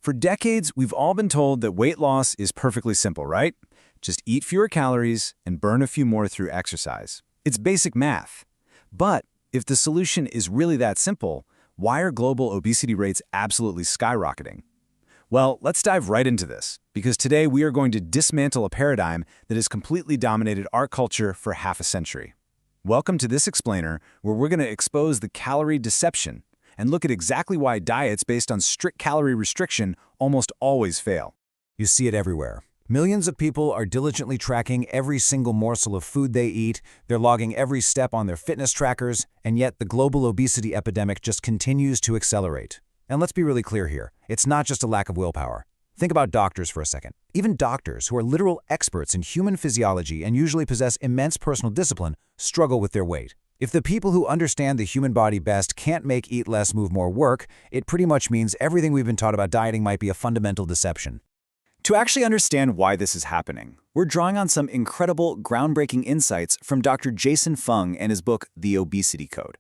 For decades, we've all been told that weight loss is perfectly simple, right? Just eat fewer calories and burn a few more through exercise. It's basic math. But if the solution is really that simple, why are global obesity rates absolutely skyrocketing? Well, let's dive right into this, because today we are going to dismantle a paradigm that has completely dominated our culture for half a century. Welcome to this explainer, where we're going to expose the calorie deception and look at exactly why diets based on strict calorie restriction almost always fail. You see it everywhere. Millions of people are diligently tracking every single morsel of food they eat, they're logging every step on their fitness trackers, and yet the global obesity epidemic just continues to accelerate. And let's be really clear here, it's not just a lack of willpower. Think about doctors for a second. Even doctors, who are literal experts in human physiology and usually possess immense personal discipline, struggle with their weight. If the people who understand the human body best can't make eat less, move more work, it pretty much means everything we've been taught about dieting might be a fundamental deception. To actually understand why this is happening, we're drawing on some incredible, groundbreaking insights from Dr. Jason Fung and his book, The Obesity Code.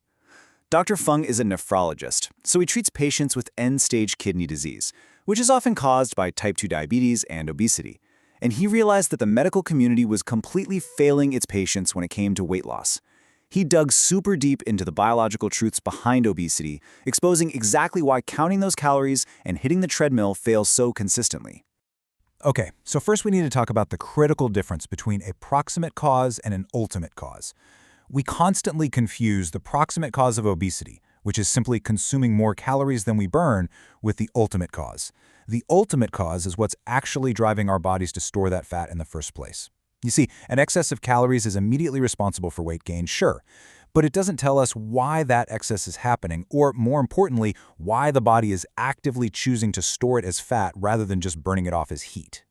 Dr. Fung is a nephrologist, so he treats patients with end-stage kidney disease, which is often caused by type 2 diabetes and obesity. And he realized that the medical community was completely failing its patients when it came to weight loss. He dug super deep into the biological truths behind obesity, exposing exactly why counting those calories and hitting the treadmill fails so consistently. Okay, so first we need to talk about the critical difference between a proximate cause and an ultimate cause. We constantly confuse the proximate cause of obesity, which is simply consuming more calories than we burn, with the ultimate cause. The ultimate cause is what's actually driving our bodies to store that fat in the first place. You see, an excess of calories is immediately responsible for weight gain, sure, but it doesn't tell us why that excess is happening, or more importantly, why the body is actively choosing to store it as fat rather than just burning it off as heat.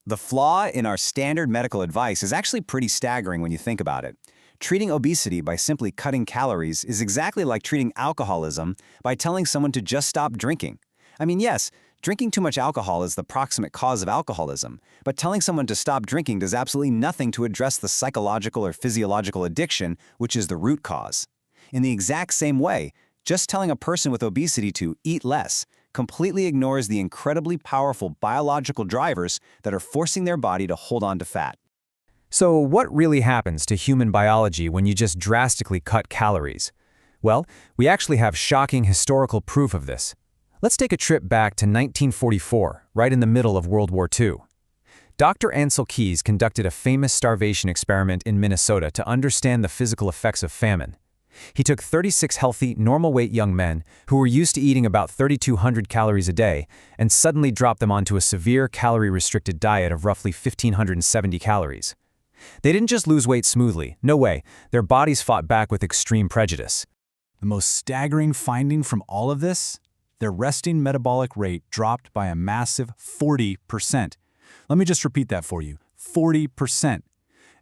The flaw in our standard medical advice is actually pretty staggering when you think about it. Treating obesity by simply cutting calories is exactly like treating alcoholism by telling someone to just stop drinking. I mean, yes, drinking too much alcohol is the proximate cause of alcoholism, but telling someone to stop drinking does absolutely nothing to address the psychological or physiological addiction, which is the root cause. In the exact same way, just telling a person with obesity to eat less completely ignores the incredibly powerful biological drivers that are forcing their body to hold on to fat. So what really happens to human biology when you just drastically cut calories? Well, we actually have shocking historical proof of this. Let's take a trip back to 1944, right in the middle of World War II. Dr. Ansel Keys conducted a famous starvation experiment in Minnesota to understand the physical effects of famine. He took 36 healthy, normal-weight young men who were used to eating about 3,200 calories a day and suddenly dropped them onto a severe calorie-restricted diet of roughly 1,570 calories. They didn't just lose weight smoothly, no way, their bodies fought back with extreme prejudice. The most staggering finding from all of this? Their resting metabolic rate dropped by a massive 40%. Let me just repeat that for you, 40%.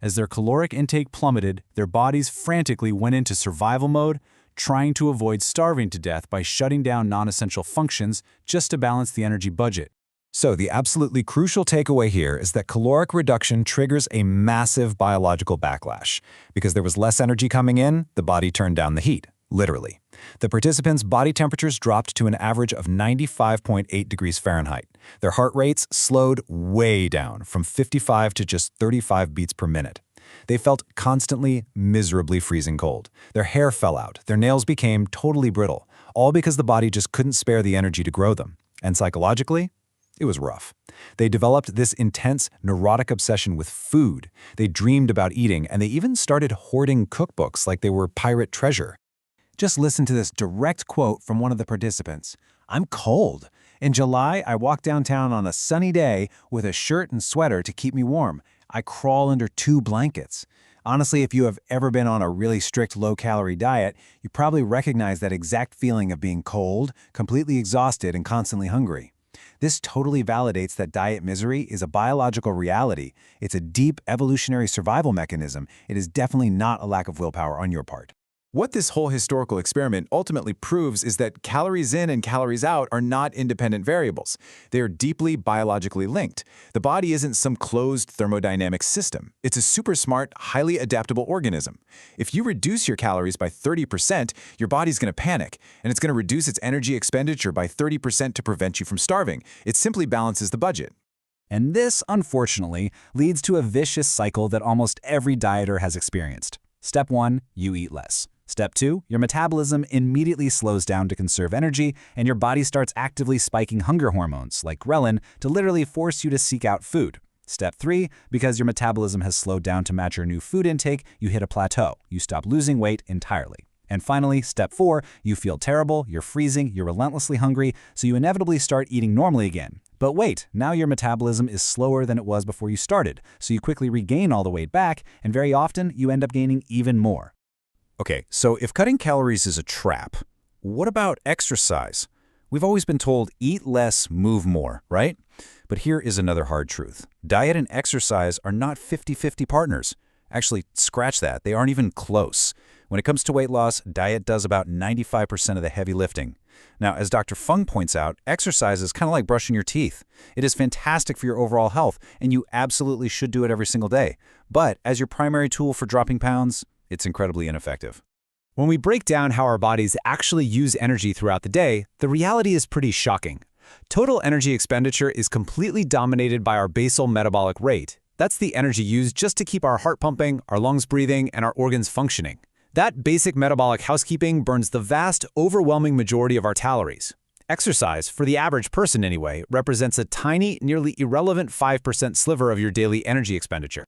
As their caloric intake plummeted, their bodies frantically went into survival mode, trying to avoid starving to death by shutting down non-essential functions just to balance the energy budget. So the absolutely crucial takeaway here is that caloric reduction triggers a massive biological backlash. Because there was less energy coming in, the body turned down the heat, literally. The participants' body temperatures dropped to an average of 95.8 degrees Fahrenheit. Their heart rates slowed way down from 55 to just 35 beats per minute. They felt constantly, miserably freezing cold. Their hair fell out, their nails became totally brittle, all because the body just couldn't spare the energy to grow them. And psychologically, it was rough. They developed this intense, neurotic obsession with food. They dreamed about eating, and they even started hoarding cookbooks like they were pirate treasure. Just listen to this direct quote from one of the participants. "I'm cold. In July, I walk downtown on a sunny day with a shirt and sweater to keep me warm. I crawl under 2 blankets." Honestly, if you have ever been on a really strict low-calorie diet, you probably recognize that exact feeling of being cold, completely exhausted, and constantly hungry. This totally validates that diet misery is a biological reality. It's a deep evolutionary survival mechanism. It is definitely not a lack of willpower on your part. What this whole historical experiment ultimately proves is that calories in and calories out are not independent variables. They are deeply biologically linked. The body isn't some closed thermodynamic system. It's a super smart, highly adaptable organism. If you reduce your calories by 30%, your body's going to panic, and it's going to reduce its energy expenditure by 30% to prevent you from starving. It simply balances the budget. And this, unfortunately, leads to a vicious cycle that almost every dieter has experienced. Step 1, you eat less. Step 2, your metabolism immediately slows down to conserve energy, and your body starts actively spiking hunger hormones, like ghrelin, to literally force you to seek out food. Step 3, because your metabolism has slowed down to match your new food intake, you hit a plateau. You stop losing weight entirely. And finally, step 4, you feel terrible, you're freezing, you're relentlessly hungry, so you inevitably start eating normally again. But wait, now your metabolism is slower than it was before you started, so you quickly regain all the weight back, and very often you end up gaining even more. Okay, so if cutting calories is a trap, what about exercise? We've always been told eat less, move more, right? But here is another hard truth. Diet and exercise are not 50-50 partners. Actually, scratch that. They aren't even close. When it comes to weight loss, diet does about 95% of the heavy lifting. Now, as Dr. Fung points out, exercise is kind of like brushing your teeth. It is fantastic for your overall health, and you absolutely should do it every single day. But as your primary tool for dropping pounds, it's incredibly ineffective. When we break down how our bodies actually use energy throughout the day, the reality is pretty shocking. Total energy expenditure is completely dominated by our basal metabolic rate. That's the energy used just to keep our heart pumping, our lungs breathing, and our organs functioning. That basic metabolic housekeeping burns the vast, overwhelming majority of our calories. Exercise, for the average person anyway, represents a tiny, nearly irrelevant 5% sliver of your daily energy expenditure.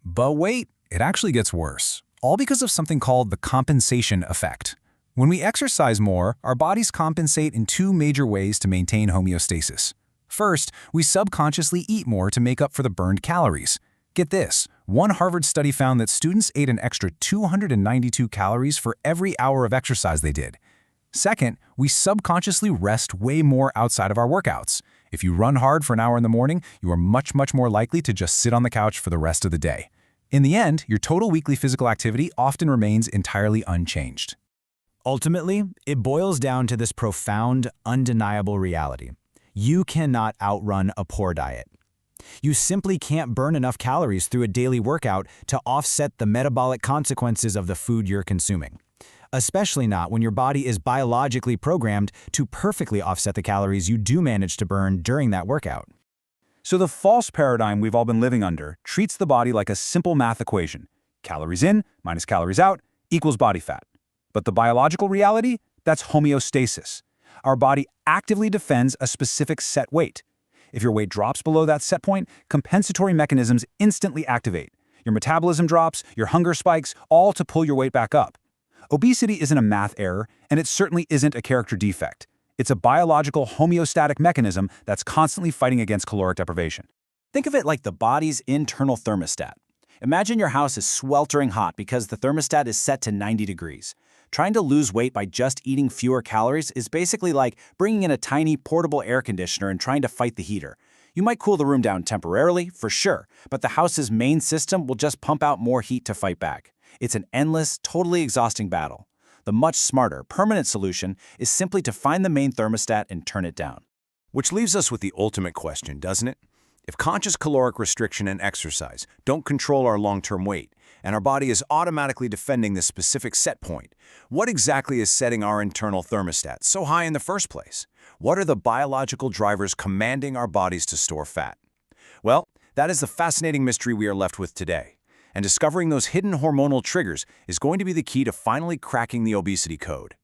But wait, it actually gets worse. All because of something called the compensation effect. When we exercise more, our bodies compensate in two major ways to maintain homeostasis. First, we subconsciously eat more to make up for the burned calories. Get this, one Harvard study found that students ate an extra 292 calories for every hour of exercise they did. Second, we subconsciously rest way more outside of our workouts. If you run hard for an hour in the morning, you are much more likely to just sit on the couch for the rest of the day. In the end, your total weekly physical activity often remains entirely unchanged. Ultimately, it boils down to this profound, undeniable reality. You cannot outrun a poor diet. You simply can't burn enough calories through a daily workout to offset the metabolic consequences of the food you're consuming. Especially not when your body is biologically programmed to perfectly offset the calories you do manage to burn during that workout. So the false paradigm we've all been living under treats the body like a simple math equation. Calories in minus calories out equals body fat. But the biological reality? That's homeostasis. Our body actively defends a specific set weight. If your weight drops below that set point, compensatory mechanisms instantly activate. Your metabolism drops, your hunger spikes, all to pull your weight back up. Obesity isn't a math error, and it certainly isn't a character defect. It's a biological homeostatic mechanism that's constantly fighting against caloric deprivation. Think of it like the body's internal thermostat. Imagine your house is sweltering hot because the thermostat is set to 90 degrees. Trying to lose weight by just eating fewer calories is basically like bringing in a tiny portable air conditioner and trying to fight the heater. You might cool the room down temporarily, for sure, but the house's main system will just pump out more heat to fight back. It's an endless, totally exhausting battle. The much smarter, permanent solution is simply to find the main thermostat and turn it down. Which leaves us with the ultimate question, doesn't it? If conscious caloric restriction and exercise don't control our long-term weight, and our body is automatically defending this specific set point, what exactly is setting our internal thermostat so high in the first place? What are the biological drivers commanding our bodies to store fat? Well, that is the fascinating mystery we are left with today. And discovering those hidden hormonal triggers is going to be the key to finally cracking the obesity code.